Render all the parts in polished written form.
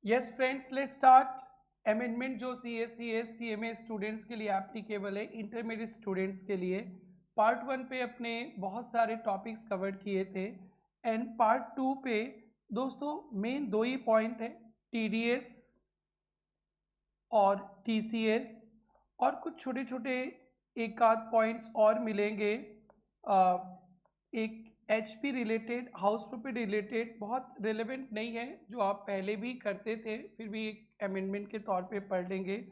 Yes friends, let's start. Amendment जो CMA students के लिए एप्लीकेबल है, इंटरमीडिएट स्टूडेंट्स के लिए। पार्ट 1 पे अपने बहुत सारे टॉपिक्स कवर किए थे एंड पार्ट 2 पे दोस्तों मेन दो ही पॉइंट है, TDS और TCS, और कुछ छोटे छोटे एक आध पॉइंट्स और मिलेंगे। एक HP related, house property related, बहुत रिलेवेंट नहीं है, जो आप पहले भी करते थे, फिर भी एक अमेंडमेंट के तौर पे पढ़ लेंगे।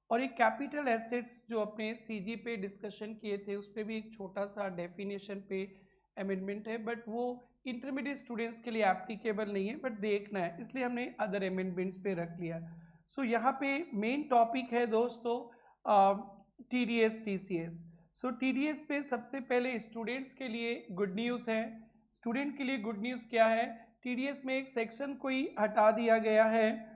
और एक कैपिटल एसेट्स जो अपने CG पे डिस्कशन किए थे, उस पर भी एक छोटा सा डेफिनेशन पे अमेंडमेंट है, बट वो इंटरमीडिएट स्टूडेंट्स के लिए एप्लीकेबल नहीं है, बट देखना है, इसलिए हमने अदर अमेंडमेंट्स पे रख लिया। सो यहाँ पे मेन टॉपिक है दोस्तों TDS TCS। सो TDS पे सबसे पहले स्टूडेंट्स के लिए गुड न्यूज़ है। स्टूडेंट के लिए गुड न्यूज़ क्या है? TDS में एक सेक्शन कोई हटा दिया गया है,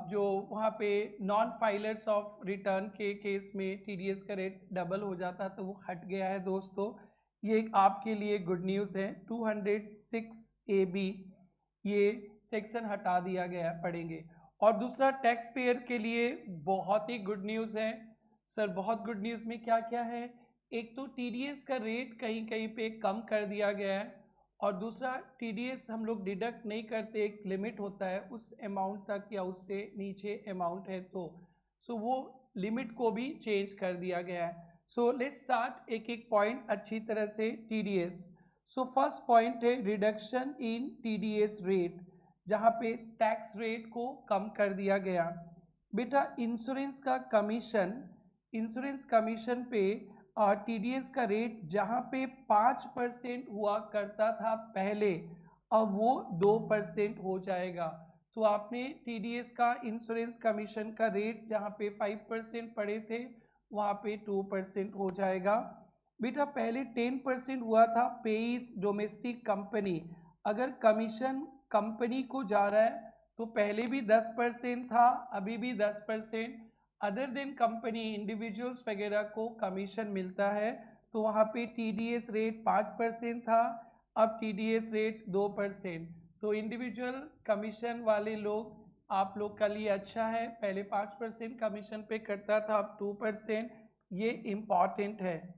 जो वहाँ पे नॉन फाइलर्स ऑफ रिटर्न के केस में TDS का रेट डबल हो जाता, तो वो हट गया है दोस्तों। ये एक आपके लिए गुड न्यूज़ है। 206 AB ये सेक्शन हटा दिया गया, पढ़ेंगे। और दूसरा टैक्स पेयर के लिए बहुत ही गुड न्यूज़ है। सर बहुत गुड न्यूज़ में क्या क्या है? एक तो TDS का रेट कहीं कहीं पे कम कर दिया गया है, और दूसरा TDS हम लोग डिडक्ट नहीं करते, एक लिमिट होता है उस अमाउंट तक या उससे नीचे अमाउंट है तो सो वो लिमिट को भी चेंज कर दिया गया है। सो लेट्स स्टार्ट एक एक पॉइंट अच्छी तरह से। TDS, सो फर्स्ट पॉइंट है रिडक्शन इन TDS रेट, जहाँ पे टैक्स रेट को कम कर दिया गया। बेटा इंश्योरेंस कमीशन पे TDS का रेट जहाँ पे 5% हुआ करता था पहले, अब वो 2% हो जाएगा। तो आपने TDS का इंश्योरेंस कमीशन का रेट जहाँ पे 5% पड़े थे, वहाँ पे 2% हो जाएगा। बेटा पहले 10% हुआ था पेइज डोमेस्टिक कंपनी, अगर कमीशन कंपनी को जा रहा है तो पहले भी 10% था, अभी भी 10%। अदर देन कंपनी इंडिविजुअल्स वगैरह को कमीशन मिलता है, तो वहाँ पे TDS रेट 5% था, अब TDS रेट 2%। तो इंडिविजुअल कमीशन वाले लोग, आप लोग का लिए अच्छा है, पहले 5% कमीशन पे करता था, अब 2%। ये इम्पॉर्टेंट है।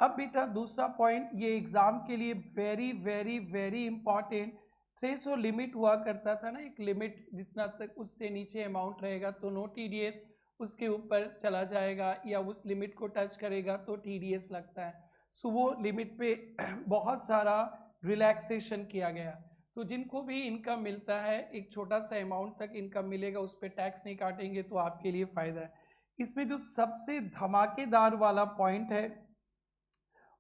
अब बेटा दूसरा पॉइंट, ये एग्जाम के लिए very very very important, threshold limit हुआ करता था ना, एक लिमिट जितना तक उससे नीचे अमाउंट रहेगा तो नो TDS, उसके ऊपर चला जाएगा या उस लिमिट को टच करेगा तो TDS लगता है। सो वो लिमिट पे बहुत सारा रिलैक्सेशन किया गया, तो जिनको भी इनकम मिलता है, एक छोटा सा अमाउंट तक इनकम मिलेगा, उस पर टैक्स नहीं काटेंगे, तो आपके लिए फ़ायदा है। इसमें जो सबसे धमाकेदार वाला पॉइंट है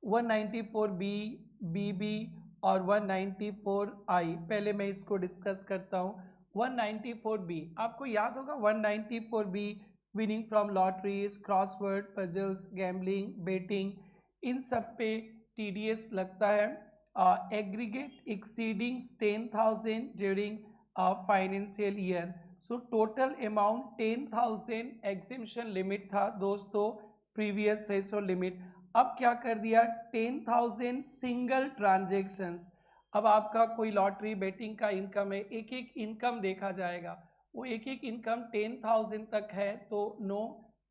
194B, BB और 194I, पहले मैं इसको डिस्कस करता हूँ। 194B आपको याद होगा, 194B winning from lotteries, crossword puzzles, gambling, betting, इन सब पे TDS लगता है। Aggregate exceeding 10,000 during financial year, so total amount 10,000 exhibition limit था दोस्तों, प्रीवियस थ्रेशोल्ड लिमिट। अब क्या कर दिया, 10,000 सिंगल ट्रांजेक्शन्स। अब आपका कोई लॉटरी बेटिंग का इनकम है, एक एक इनकम देखा जाएगा, वो एक एक इनकम 10,000 तक है तो नो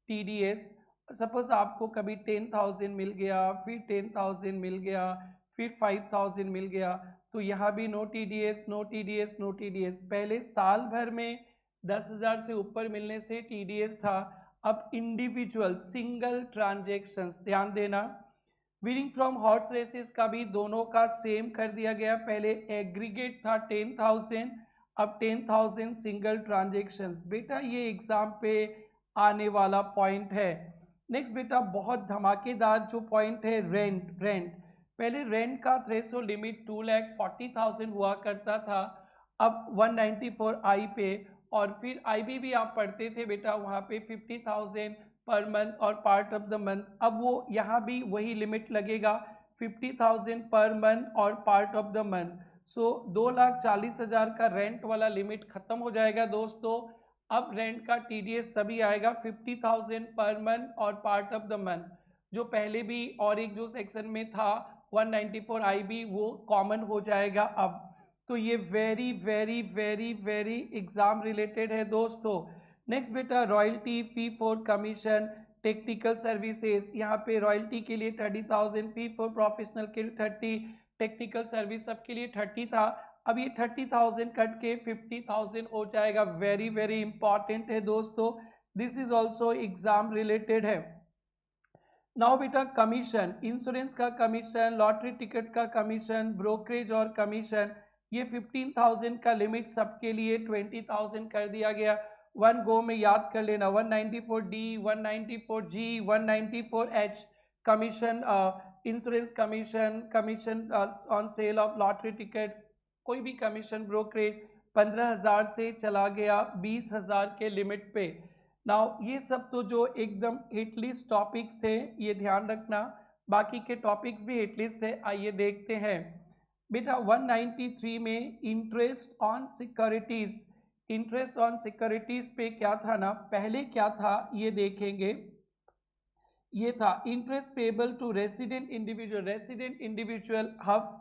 TDS। सपोज आपको कभी 10,000 मिल गया, फिर 10,000 मिल गया, फिर 5,000 मिल गया, तो यहाँ भी no TDS, no TDS, no TDS। पहले साल भर में 10,000 से ऊपर मिलने से TDS था, अब इंडिविजुअल सिंगल ट्रांजेक्शन्स, ध्यान देना। विनिंग फ्रॉम हॉर्स रेसेस का भी दोनों का सेम कर दिया गया, पहले एग्रीगेट था 10,000, अब 10,000 सिंगल ट्रांजेक्शन्स। बेटा ये एग्जाम पे आने वाला पॉइंट है। नेक्स्ट बेटा बहुत धमाकेदार जो पॉइंट है, रेंट। पहले रेंट का थ्रेशोल्ड लिमिट 2,40,000 हुआ करता था, अब 194I पे, और फिर IB भी आप पढ़ते थे बेटा, वहाँ पे 50,000 पर मंथ और पार्ट ऑफ द मंथ, अब वो यहाँ भी वही लिमिट लगेगा, 50,000 पर मंथ और पार्ट ऑफ द मंथ। सो 2,40,000 का रेंट वाला लिमिट खत्म हो जाएगा दोस्तों। अब रेंट का TDS तभी आएगा 50,000 पर मंथ और पार्ट ऑफ द मंथ, जो पहले भी और एक जो सेक्शन में था 194 IB, वो कॉमन हो जाएगा अब। तो ये very very very very exam related है दोस्तों। नेक्स्ट बेटा royalty fee for commission technical services, यहाँ पे रॉयल्टी के लिए 30,000, फी फॉर प्रोफेशनल के लिए 30, टेक्निकल सर्विस सबके लिए 30 था। अब ये 30,000 कट के 50,000 हो जाएगा। वेरी वेरी इंपॉर्टेंट है दोस्तों, this is also exam related है। नाउ बेटा कमीशन, इंश्योरेंस का कमीशन, लॉटरी टिकट का कमीशन, ब्रोकरेज और कमीशन, ये 15,000 का लिमिट सबके लिए 20,000 कर दिया गया। वन गो में याद कर लेना, 194D, 194G, 194H commission, insurance commission, commission on sale of lottery ticket, कोई भी कमीशन ब्रोकरेज 15,000 से चला गया 20,000 के लिमिट पे। नाउ ये सब तो जो एकदम हिट लिस्ट टॉपिक्स थे, ये ध्यान रखना, बाकी के टॉपिक्स भी हिट लिस्ट है। आइए देखते हैं बेटा 193 में interest on securities, interest on securities पे क्या था ना, पहले क्या था ये देखेंगे। ये था interest payable to resident individual, resident individual HUF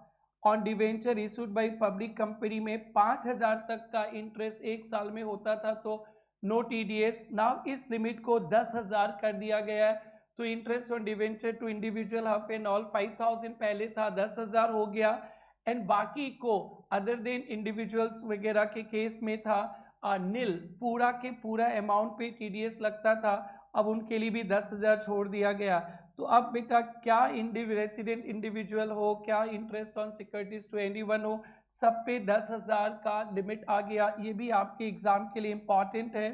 on debenture issued by public company में 5,000 तक का इंटरेस्ट एक साल में होता था, तो नो टीडीएस। नाउ इस लिमिट को 10,000 कर दिया गया है, तो interest on debenture to individual HUF and all 5,000 पहले था, 10,000 हो गया। एंड बाकी को अदर देन इंडिविजुअल्स वगैरह के केस में था नील, पूरा के पूरा अमाउंट पे टीडीएस लगता था, अब उनके लिए भी 10,000 छोड़ दिया गया। तो अब बेटा क्या रेसिडेंट इंडिविजुअल हो, क्या interest on securities to anyone हो, सब पे 10,000 का लिमिट आ गया। ये भी आपके एग्जाम के लिए इंपॉर्टेंट है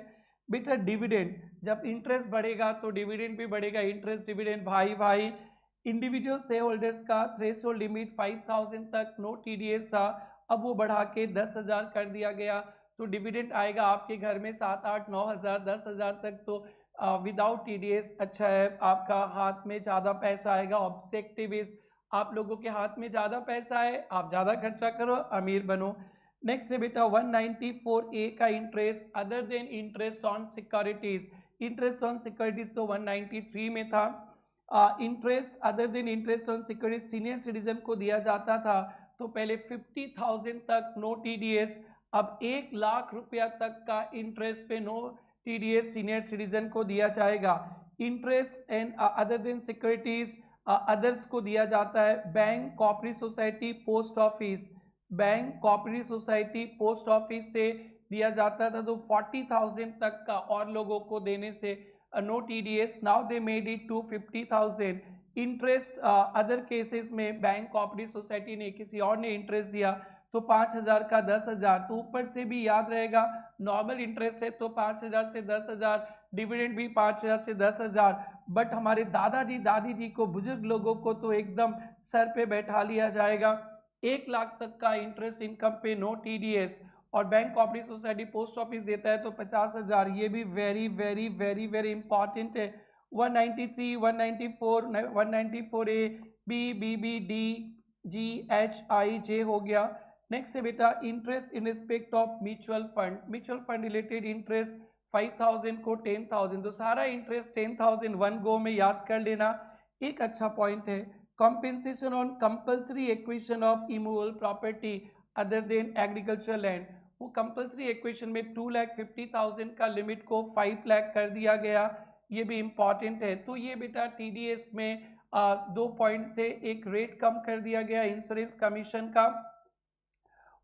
बेटा। डिविडेंड, जब इंटरेस्ट बढ़ेगा तो डिविडेंड भी बढ़ेगा, इंटरेस्ट डिविडेंड भाई भाई। इंडिविजुअल शेयर होल्डर्स का थ्रेशोल्ड लिमिट 5,000 तक नो टीडीएस था, अब वो बढ़ा के 10,000 कर दिया गया, तो डिविडेंड आएगा आपके घर में 7, 8, 9,000, 10,000 तक, तो विदाउट टीडीएस अच्छा है। आपका हाथ में ज़्यादा पैसा आएगा, ऑब्जेक्टिव इज आप लोगों के हाथ में ज़्यादा पैसा है, आप ज़्यादा खर्चा करो, अमीर बनो। नेक्स्ट है बेटा 194A का interest other than interest on securities, interest on securities तो 193 में था। Interest other than interest on securities senior citizen को दिया जाता था, तो पहले 50,000 तक नो टीडीएस, अब 1,00,000 रुपया तक का इंटरेस्ट पे नो टीडीएस सीनियर सिटीजन को दिया जाएगा। Interest and other than securities others को दिया जाता है bank, cooperative society, post office, bank, cooperative society, post office से दिया जाता था, तो 40,000 तक का और लोगों को देने से no TDS. Now they made it to 50,000। Interest other cases में बैंक, कोऑपरेटिव सोसाइटी ने किसी और ने इंटरेस्ट दिया, तो 5,000 का 10,000, तो ऊपर से भी याद रहेगा नॉर्मल इंटरेस्ट है तो 5,000 से 10,000, डिविडेंड भी 5,000 से 10,000। बट हमारे दादाजी दादी जी को, बुजुर्ग लोगों को तो एकदम सर पे बैठा लिया जाएगा, 1,00,000 तक का इंटरेस्ट इनकम पे नो टीडीएस, और bank, cooperative society, post office देता है तो 50,000। ये भी very very very very important है। 193, 194, 194A, B, BB, D, G, H, I, J हो गया। नेक्स्ट है बेटा interest in respect of mutual fund, mutual fund related interest 5,000 को 10,000, तो सारा इंटरेस्ट 10,000 वन गो में याद कर लेना। एक अच्छा पॉइंट है compensation on compulsory acquisition of immovable property other than agriculture land, वो कंपल्सरी एक्विजिशन में 2,50,000 का लिमिट को 5 लाख कर दिया गया, ये भी इंपॉर्टेंट है। तो ये बेटा टीडीएस में दो पॉइंट्स थे, एक रेट कम कर दिया गया इंश्योरेंस कमीशन का,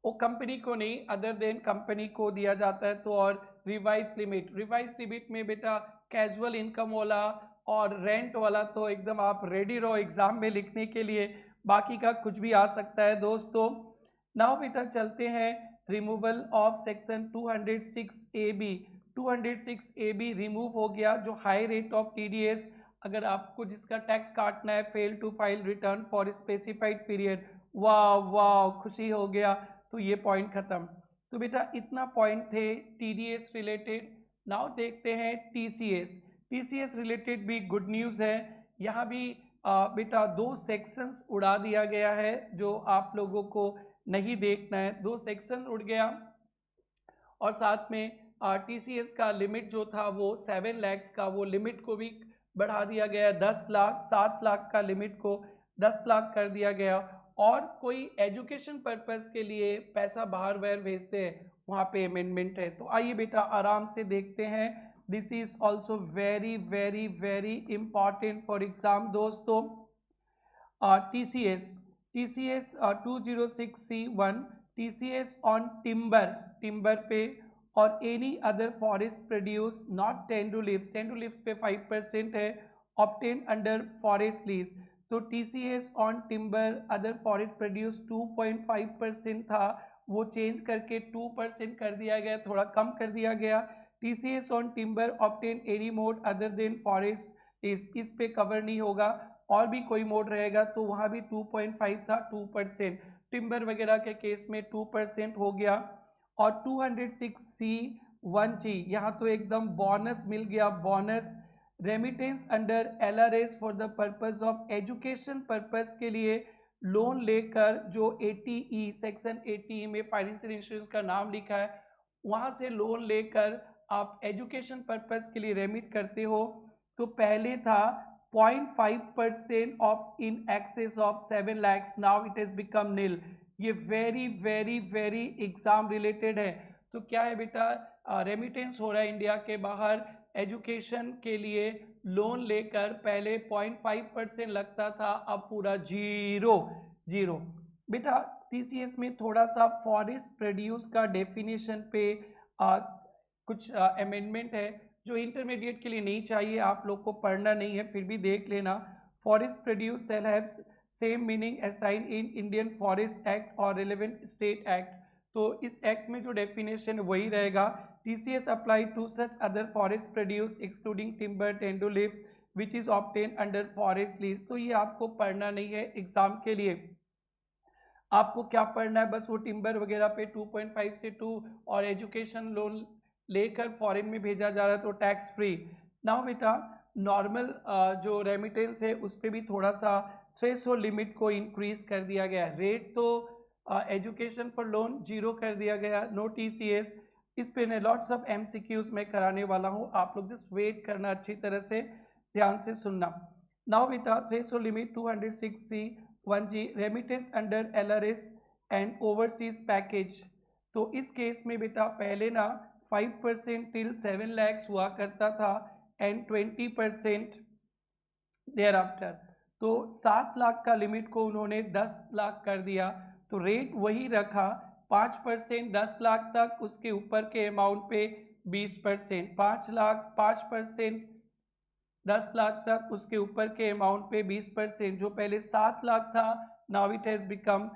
वो कंपनी को नहीं अदर देन कंपनी को दिया जाता है, तो और रिवाइज लिमिट, रिवाइज लिमिट में बेटा कैजुअल इनकम वाला और रेंट वाला तो एकदम आप रेडी रहो एग्जाम में लिखने के लिए, बाकी का कुछ भी आ सकता है दोस्तों। नाउ बेटा चलते हैं removal of section 206AB, 206AB remove हो गया, जो हाई रेट ऑफ टीडीएस, अगर आपको जिसका टैक्स काटना है fail to file return for specified period, वाह वाह खुशी हो गया, तो ये पॉइंट खत्म। तो बेटा इतना पॉइंट थे टीडीएस रिलेटेड। नाउ देखते हैं टीसीएस, टीसीएस रिलेटेड भी गुड न्यूज़ है, यहाँ भी बेटा दो सेक्शंस उड़ा दिया गया है जो आप लोगों को नहीं देखना है, दो सेक्शन उड़ गया, और साथ में टीसीएस का लिमिट जो था वो 7 लाख का, वो लिमिट को भी बढ़ा दिया गया, 10 लाख, 7 लाख का लिमिट को 10 लाख कर दिया गया, और कोई एजुकेशन पर्पस के लिए पैसा बाहर वाहर भेजते हैं, वहाँ पे अमेंडमेंट है। तो आइए बेटा आराम से देखते हैं। This is also very very very important for exam दोस्तों। TCS 206C1 TCS on timber पे और any other forest produce not tendu leaves पे 5% है, ऑब्टेन अंडर फॉरेस्ट लीज। तो TCS on timber other forest produce 2.5% था, वो चेंज करके 2% कर दिया गया, थोड़ा कम कर दिया गया। TCS on timber obtain any mode other than forest इस पे कवर नहीं होगा। और भी कोई मोड रहेगा तो वहाँ भी 2.5 था, 2%। टिम्बर वगैरह के केस में 2% हो गया। और 206C1G यहाँ तो एकदम बोनस मिल गया, bonus remittance under LRS for the purpose of education purpose के लिए लोन लेकर, जो 80E सेक्शन 80E में फाइनेंशियल इंस्टीट्यूशन का नाम लिखा है, वहाँ से लोन लेकर आप एजुकेशन पर्पस के लिए रेमिट करते हो। तो पहले था 0.5% of in excess of 7 lakhs, now it has become nil. ये very very very exam related है। तो क्या है बेटा, रेमिटेंस हो रहा है इंडिया के बाहर एजुकेशन के लिए लोन लेकर, पहले 0.5% लगता था, अब पूरा जीरो। बेटा TCS में थोड़ा सा फॉरेस्ट प्रोड्यूस का डेफिनेशन पे कुछ अमेंडमेंट है जो इंटरमीडिएट के लिए नहीं चाहिए, आप लोग को पढ़ना नहीं है, फिर भी देख लेना। Forest produce sale have same meaning assign in Indian forest act और रिलेवेंट स्टेट एक्ट। तो इस एक्ट में जो डेफिनेशन वही रहेगा। TCS apply to such other forest produce excluding timber tendu leaves which is obtain under forest lease. तो ये आपको पढ़ना नहीं है एग्जाम के लिए। आपको क्या पढ़ना है, बस वो टिम्बर वगैरह पे 2.5 से 2 और एजुकेशन लोन लेकर फॉरेन में भेजा जा रहा है तो टैक्स फ्री। नाउ बेटा नॉर्मल जो रेमिटेंस है उस पर भी थोड़ा सा थ्रेशोल्ड लिमिट को इंक्रीज कर दिया गया है। रेट तो एजुकेशन फॉर लोन 0 कर दिया गया, नो TCS। इस पे ने लॉट्स ऑफ MCQs में कराने वाला हूँ, आप लोग जस्ट वेट करना, अच्छी तरह से ध्यान से सुनना। नाउ बेटा threshold limit 206C1G remittance under LRS and overseas package. तो इस केस में बेटा पहले ना 5% टिल 7 lakhs हुआ करता था एंड 20% देयर आफ्टर। तो 7 लाख का लिमिट को उन्होंने 10 लाख कर दिया, तो रेट वही रखा 5% 10 लाख तक, उसके ऊपर के अमाउंट पे 20%, 5 लाख 5% 10 लाख तक, उसके ऊपर के अमाउंट पे 20%। जो पहले 7 लाख था now it has become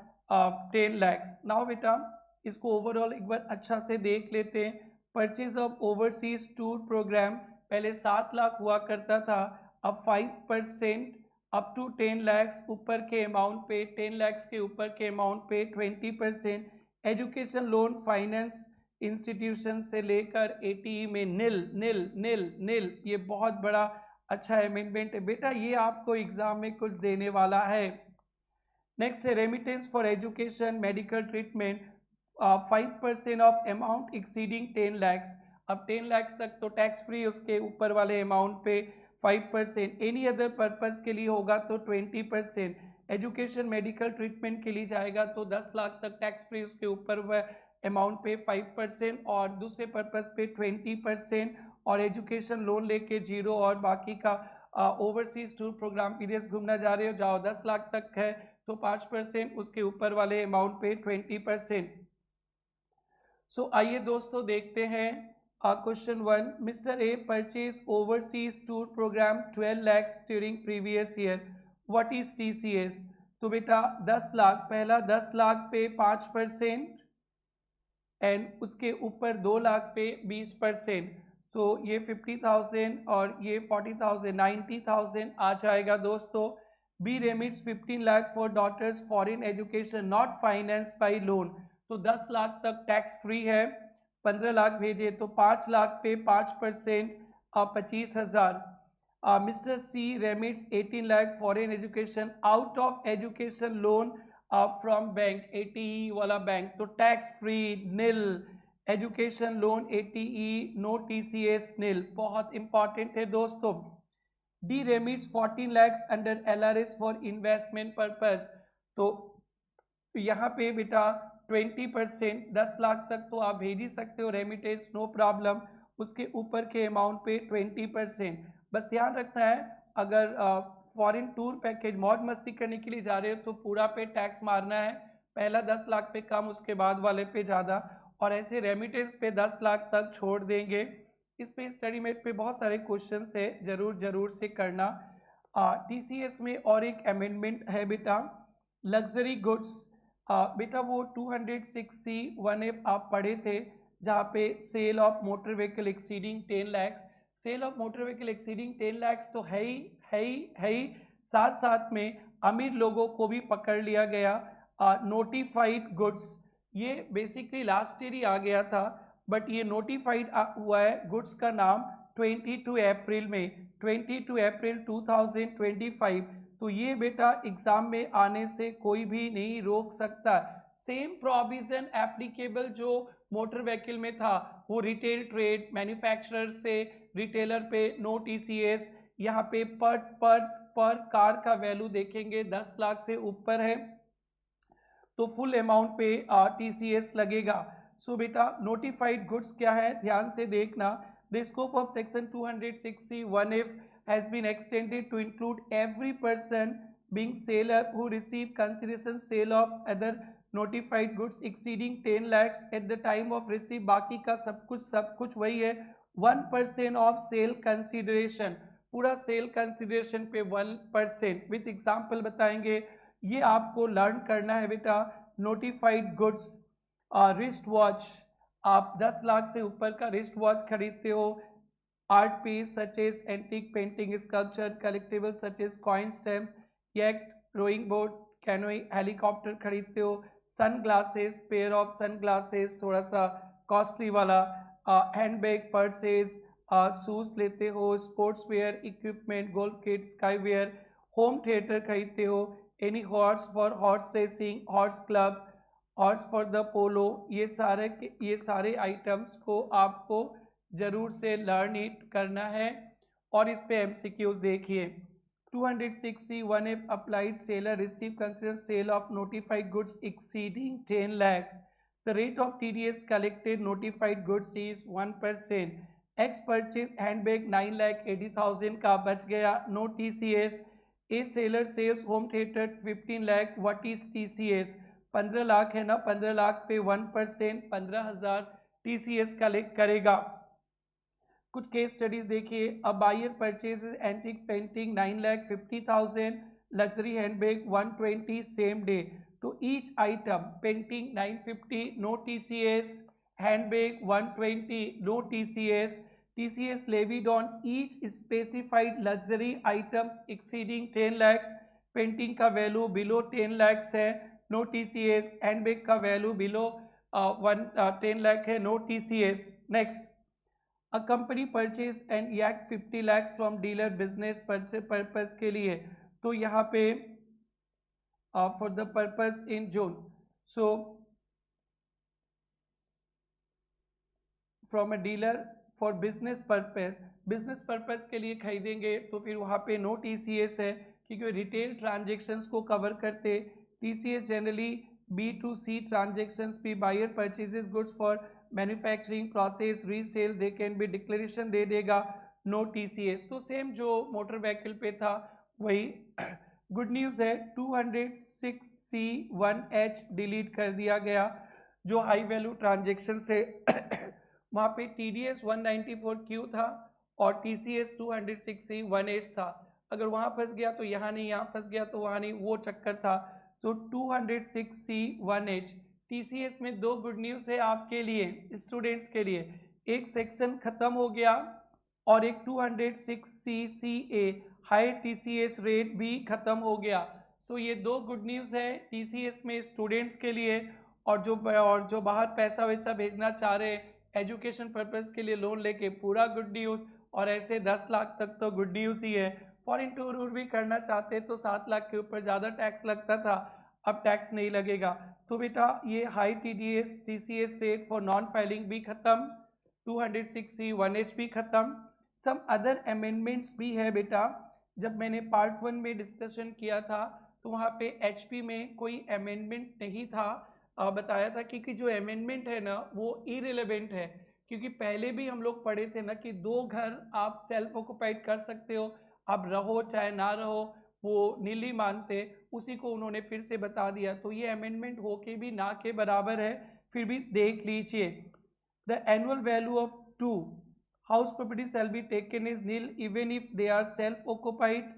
10 lakhs। Now बेटा इसको ओवरऑल एक बार अच्छा से देख लेते हैं। Purchase of overseas tour program पहले 7 लाख हुआ करता था, अब 5% अप टू 10 lakhs, ऊपर के अमाउंट पे 10 lakhs के ऊपर के अमाउंट पे 20%। एजुकेशन लोन फाइनेंस इंस्टीट्यूशन से लेकर 80E में नील। ये बहुत बड़ा अच्छा अमेंडमेंट है बेटा, ये आपको एग्जाम में कुछ देने वाला है। नेक्स्ट है remittance for education medical treatment 5% of amount exceeding 10 lakhs। अब 10 lakhs तक तो टैक्स फ्री, उसके ऊपर वाले अमाउंट पे 5%। एनी अदर पर्पस के लिए होगा तो 20%। एजुकेशन मेडिकल ट्रीटमेंट के लिए जाएगा तो 10 लाख तक टैक्स फ्री, उसके ऊपर वह अमाउंट पे 5% और दूसरे पर्पस पे 20%। और एजुकेशन लोन लेके 0 और बाकी का ओवरसीज टूर प्रोग्राम विदेश घूमना जा रहे हो, जाओ 10 लाख तक है तो 5%, उसके ऊपर वाले अमाउंट पे 20%। सो आइए दोस्तों देखते हैं question 1। Mister A purchase overseas tour program 12 lakhs during previous year, what is TCS। तो बेटा 10 लाख, पहला 10 लाख पे 5% एंड उसके ऊपर 2 लाख पे 20%। तो ये 50,000 और ये 40,000, 90,000 आ जाएगा दोस्तों। B remits 15 lakh for daughter's foreign education not finance by loan. तो 10 लाख तक टैक्स फ्री है, 15 लाख भेजे तो 5 लाख पे 5% 25,000। Mister C remits 18 lakh foreign education out of education loan from bank 80E वाला बैंक, तो tax free nil. Education loan 80E no TCS nil, बहुत important है दोस्तों। D remits 14 lakhs under LRS for investment purpose, तो तो यहाँ पे बेटा 20%, 10 लाख तक तो आप भेज ही सकते हो रेमिटेंस, नो प्रॉब्लम। उसके ऊपर के अमाउंट पे 20%। बस ध्यान रखना है, अगर फॉरेन टूर पैकेज मौज मस्ती करने के लिए जा रहे हो तो पूरा पे टैक्स मारना है, पहला 10 लाख पे कम, उसके बाद वाले पे ज़्यादा, और ऐसे रेमिटेंस पे 10 लाख तक छोड़ देंगे। इस पे स्टडी मेट पे बहुत सारे क्वेश्चन है, जरूर से करना। TCS में और एक अमेंडमेंट है बेटा, लग्जरी गुड्स। बेटा वो 206C 1F आप पढ़े थे, जहाँ पे sale of motor vehicle exceeding 10 lakh, sale of motor vehicle exceeding 10 lakh तो है ही, साथ साथ में अमीर लोगों को भी पकड़ लिया गया। नोटिफाइड गुड्स, ये बेसिकली लास्ट ईयर ही आ गया था, बट ये नोटिफाइड हुआ है गुड्स का नाम 22 अप्रैल में, 22 अप्रैल 2025। तो ये बेटा एग्जाम में आने से कोई भी नहीं रोक सकता। सेम प्रोविजन एप्लीकेबल जो मोटर व्हीकल में था, वो रिटेल ट्रेड मैन्युफैक्चरर से रिटेलर पे नो TCS। यहाँ पे पर कार का वैल्यू देखेंगे 10 लाख से ऊपर है तो फुल अमाउंट पे TCS लगेगा। सो बेटा नोटिफाइड गुड्स क्या है, ध्यान से देखना। The scope of section 206C 1F has been extended to include every person being seller who receive consideration sale of other notified goods exceeding 10 lakhs at the time of receipt। बाकी का सब कुछ वही है। 1% ऑफ सेल कंसिडरेशन, पूरा sale consideration पे 1%, with example बताएंगे। ये आपको लर्न करना है बेटा। नोटिफाइड गुड्स, रिस्ट वॉच, आप 10 लाख से ऊपर का रिस्ट वॉच खरीदते हो। Art piece such as antique painting sculpture, collectible such as coin stamps, yacht, rowing boat, canoe, helicopter खरीदते हो। Sun glasses, pair of sun glasses थोड़ा सा कॉस्टली वाला, हैंडबैग, पर्सेज, शूज लेते हो, sports wear equipment, golf kit, ski wear, home theatre खरीदते हो, any horse for horse racing, horse club, horse for the polo, ये सारे आइटम्स को आपको जरूर से लर्न इट करना है। और इस पे MCQs देखिए। 206C 1F applied seller receive consider sale of notified goods exceeding 10 lakhs। The rate of TDS collected notified goods is 1%। X purchase handbag 9,80,000 का बच गया, no TCS। A seller sales home theater 15 lakh, what is TCS? 15 lakh है ना, 15 लाख पे 1%, 15,000 TCS collect करेगा। कुछ case studies देखिए। A buyer purchase antique painting 9,50,000, luxury handbag 120 same day. तो each item, painting 950 no TCS, handbag 120 no TCS, TCS levied on each specified luxury items exceeding 10 lakhs। Painting का value below 10 lakhs है, no TCS। Handbag का value below 10 lakh है, no TCS। Next, a company purchase and याक 50 lakhs from dealer business purpose के लिए। तो यहाँ पे for the purpose in June, so from a dealer for business purpose के लिए खरीदेंगे तो फिर वहाँ पे नो TCS है, क्योंकि रिटेल ट्रांजेक्शन्स को कवर करते। TCS जनरली B2C ट्रांजेक्शन्स भी, buyer purchases goods for manufacturing process resale, they can be declaration दे देगा, नो TCS। तो सेम जो मोटर व्हीकल पे था वही। गुड न्यूज़ है, 206C 1H डिलीट कर दिया गया। जो हाई वैल्यू ट्रांजेक्शन्स थे वहाँ पे TDS 194Q था और TCS 206C 1H था। अगर वहाँ फंस गया तो यहाँ नहीं, यहाँ फंस गया तो वहाँ नहीं, वो चक्कर था। तो 206C 1H। TCS में दो गुड न्यूज़ है आपके लिए, स्टूडेंट्स के लिए। एक सेक्शन खत्म हो गया और एक 206CCA हाई TCS रेट भी खत्म हो गया। तो ये दो गुड न्यूज़ है TCS में स्टूडेंट्स के लिए। और जो बाहर पैसा वैसा भेजना चाह रहे हैं एजुकेशन पर्पस के लिए लोन लेके, पूरा गुड न्यूज़। और ऐसे 10 लाख तक तो गुड न्यूज़ ही है। फॉरेन टूर भी करना चाहते तो 7 लाख के ऊपर ज़्यादा टैक्स लगता था, अब टैक्स नहीं लगेगा। तो बेटा ये high TCS rate for non filing भी खत्म, 206C 1H भी खत्म। सम अदर अमेंडमेंट्स भी है बेटा। जब मैंने पार्ट 1 में डिस्कशन किया था तो वहाँ पे एचपी में कोई अमेंडमेंट नहीं था। बताया था कि जो अमेंडमेंट है ना वो इरेलेवेंट है, क्योंकि पहले भी हम लोग पढ़े थे ना कि 2 घर आप सेल्फ ऑक्युपाइड कर सकते हो, आप रहो चाहे ना रहो, वो नीली मानते, उसी को उन्होंने फिर से बता दिया। तो ये अमेंडमेंट हो के भी ना के बराबर है। फिर भी देख लीजिए, the annual value of 2 house property shall be taken is nil even if they are self occupied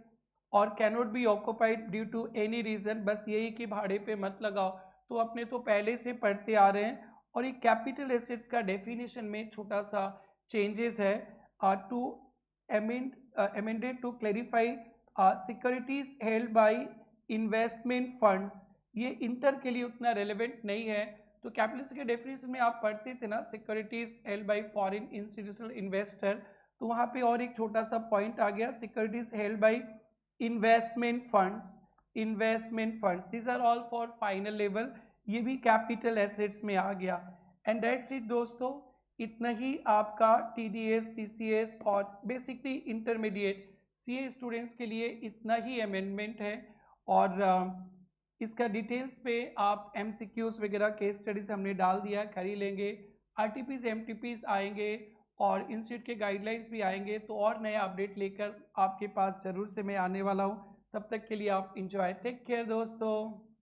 और cannot be occupied due to any reason. बस यही कि भाड़े पे मत लगाओ, तो अपने तो पहले से पढ़ते आ रहे हैं। और ये कैपिटल एसेट्स का डेफिनेशन में छोटा सा चेंजेस है, to amended to clarify securities held by investment funds. ये इंटर के लिए उतना रेलेवेंट नहीं है। तो कैपिटल के डेफिनेशन में आप पढ़ते थे ना securities held bye foreign institutional investor, तो वहाँ पे और एक छोटा सा पॉइंट आ गया, securities held by investment funds these are all for final level. ये भी कैपिटल एसेट्स में आ गया। एंड दैट्स इट दोस्तों, इतना ही आपका टीडीएस टीसीएस और बेसिकली इंटरमीडिएट सीए स्टूडेंट्स के लिए इतना ही अमेंडमेंट है। और इसका डिटेल्स पे आप एमसीक्यूज वगैरह केस स्टडीज हमने डाल दिया, कर ही लेंगे। आरटीपीज एमटीपीज आएंगे और इंस्टीट्यूट के गाइडलाइंस भी आएंगे, तो और नया अपडेट लेकर आपके पास ज़रूर से मैं आने वाला हूँ। तब तक के लिए आप इंजॉय, टेक केयर दोस्तों।